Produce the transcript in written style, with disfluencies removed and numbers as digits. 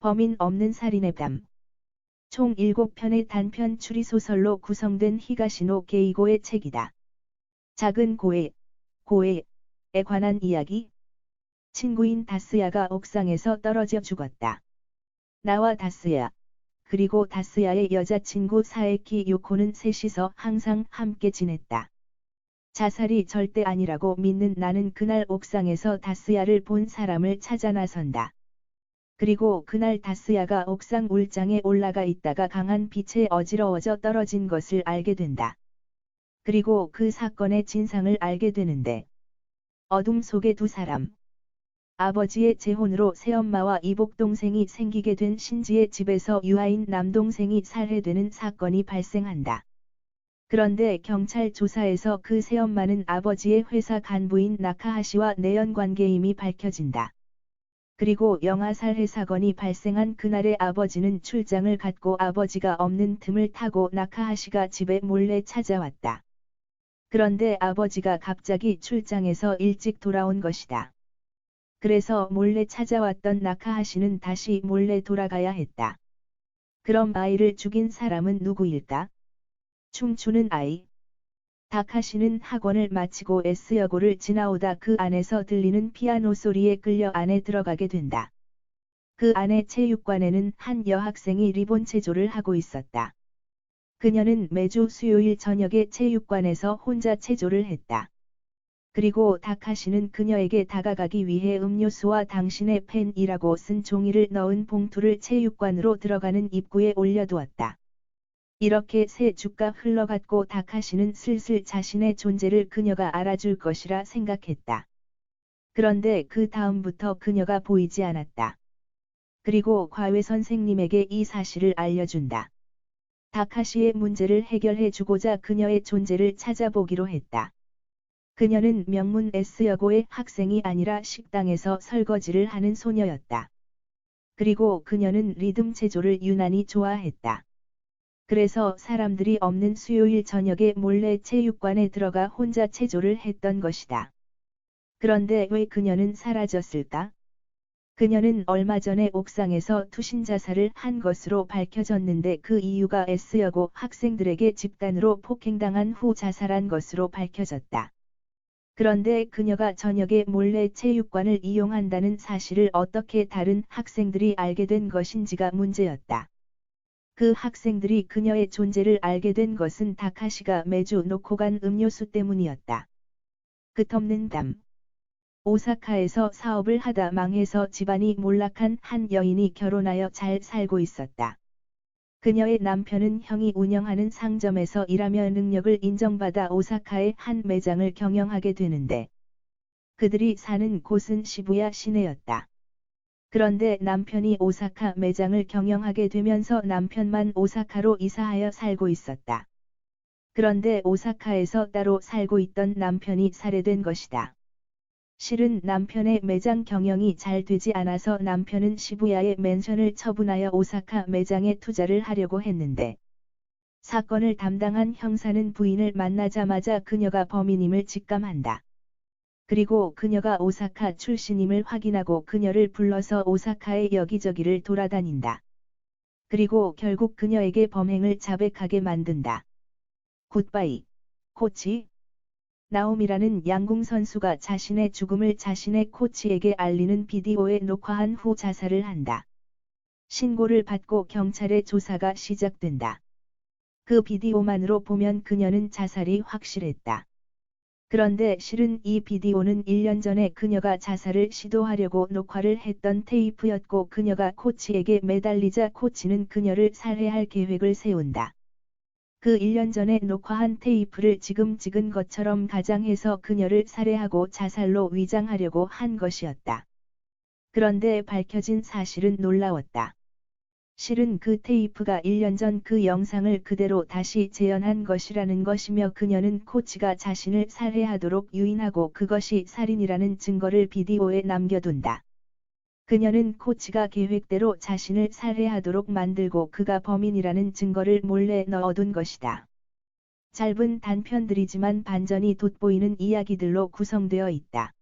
범인 없는 살인의 밤. 총 7편의 단편 추리소설로 구성된 히가시노 게이고의 책이다. 작은 고해에 관한 이야기. 친구인 다스야가 옥상에서 떨어져 죽었다. 나와 다스야, 그리고 다스야의 여자친구 사에키 요코는 셋이서 항상 함께 지냈다. 자살이 절대 아니라고 믿는 나는 그날 옥상에서 다스야를 본 사람을 찾아 나선다. 그리고 그날 다스야가 옥상 울장에 올라가 있다가 강한 빛에 어지러워져 떨어진 것을 알게 된다. 그리고 그 사건의 진상을 알게 되는데, 어둠 속의 두 사람. 아버지의 재혼으로 새엄마와 이복동생이 생기게 된 신지의 집에서 유아인 남동생이 살해되는 사건이 발생한다. 그런데 경찰 조사에서 그 새엄마는 아버지의 회사 간부인 나카하시와 내연관계임이 밝혀진다. 그리고 영아 살해 사건이 발생한 그날의 아버지는 출장을 갔고 아버지가 없는 틈을 타고 나카하시가 집에 몰래 찾아왔다. 그런데 아버지가 갑자기 출장에서 일찍 돌아온 것이다. 그래서 몰래 찾아왔던 나카하시는 다시 몰래 돌아가야 했다. 그럼 아이를 죽인 사람은 누구일까? 춤추는 아이. 다카시는 학원을 마치고 S여고를 지나오다 그 안에서 들리는 피아노 소리에 끌려 안에 들어가게 된다. 그 안에 체육관에는 한 여학생이 리본 체조를 하고 있었다. 그녀는 매주 수요일 저녁에 체육관에서 혼자 체조를 했다. 그리고 다카시는 그녀에게 다가가기 위해 음료수와 당신의 팬이라고 쓴 종이를 넣은 봉투를 체육관으로 들어가는 입구에 올려두었다. 이렇게 세 주가 흘러갔고 다카시는 슬슬 자신의 존재를 그녀가 알아줄 것이라 생각했다. 그런데 그 다음부터 그녀가 보이지 않았다. 그리고 과외 선생님에게 이 사실을 알려준다. 다카시의 문제를 해결해 주고자 그녀의 존재를 찾아보기로 했다. 그녀는 명문 S여고의 학생이 아니라 식당에서 설거지를 하는 소녀였다. 그리고 그녀는 리듬 체조를 유난히 좋아했다. 그래서 사람들이 없는 수요일 저녁에 몰래 체육관에 들어가 혼자 체조를 했던 것이다. 그런데 왜 그녀는 사라졌을까? 그녀는 얼마 전에 옥상에서 투신 자살을 한 것으로 밝혀졌는데 그 이유가 S여고 학생들에게 집단으로 폭행당한 후 자살한 것으로 밝혀졌다. 그런데 그녀가 저녁에 몰래 체육관을 이용한다는 사실을 어떻게 다른 학생들이 알게 된 것인지가 문제였다. 그 학생들이 그녀의 존재를 알게 된 것은 다카시가 매주 놓고 간 음료수 때문이었다. 끝없는 담. 오사카에서 사업을 하다 망해서 집안이 몰락한 한 여인이 결혼하여 잘 살고 있었다. 그녀의 남편은 형이 운영하는 상점에서 일하며 능력을 인정받아 오사카의 한 매장을 경영하게 되는데, 그들이 사는 곳은 시부야 시내였다. 그런데 남편이 오사카 매장을 경영하게 되면서 남편만 오사카로 이사하여 살고 있었다. 그런데 오사카에서 따로 살고 있던 남편이 살해된 것이다. 실은 남편의 매장 경영이 잘 되지 않아서 남편은 시부야의 맨션을 처분하여 오사카 매장에 투자를 하려고 했는데, 사건을 담당한 형사는 부인을 만나자마자 그녀가 범인임을 직감한다. 그리고 그녀가 오사카 출신임을 확인하고 그녀를 불러서 오사카의 여기저기를 돌아다닌다. 그리고 결국 그녀에게 범행을 자백하게 만든다. 굿바이, 코치. 나옴이라는 양궁 선수가 자신의 죽음을 자신의 코치에게 알리는 비디오에 녹화한 후 자살을 한다. 신고를 받고 경찰의 조사가 시작된다. 그 비디오만으로 보면 그녀는 자살이 확실했다. 그런데 실은 이 비디오는 1년 전에 그녀가 자살을 시도하려고 녹화를 했던 테이프였고 그녀가 코치에게 매달리자 코치는 그녀를 살해할 계획을 세운다. 그 1년 전에 녹화한 테이프를 지금 찍은 것처럼 가장해서 그녀를 살해하고 자살로 위장하려고 한 것이었다. 그런데 밝혀진 사실은 놀라웠다. 실은 그 테이프가 1년 전 그 영상을 그대로 다시 재현한 것이라는 것이며 그녀는 코치가 자신을 살해하도록 유인하고 그것이 살인이라는 증거를 비디오에 남겨둔다. 그녀는 코치가 계획대로 자신을 살해하도록 만들고 그가 범인이라는 증거를 몰래 넣어둔 것이다. 짧은 단편들이지만 반전이 돋보이는 이야기들로 구성되어 있다.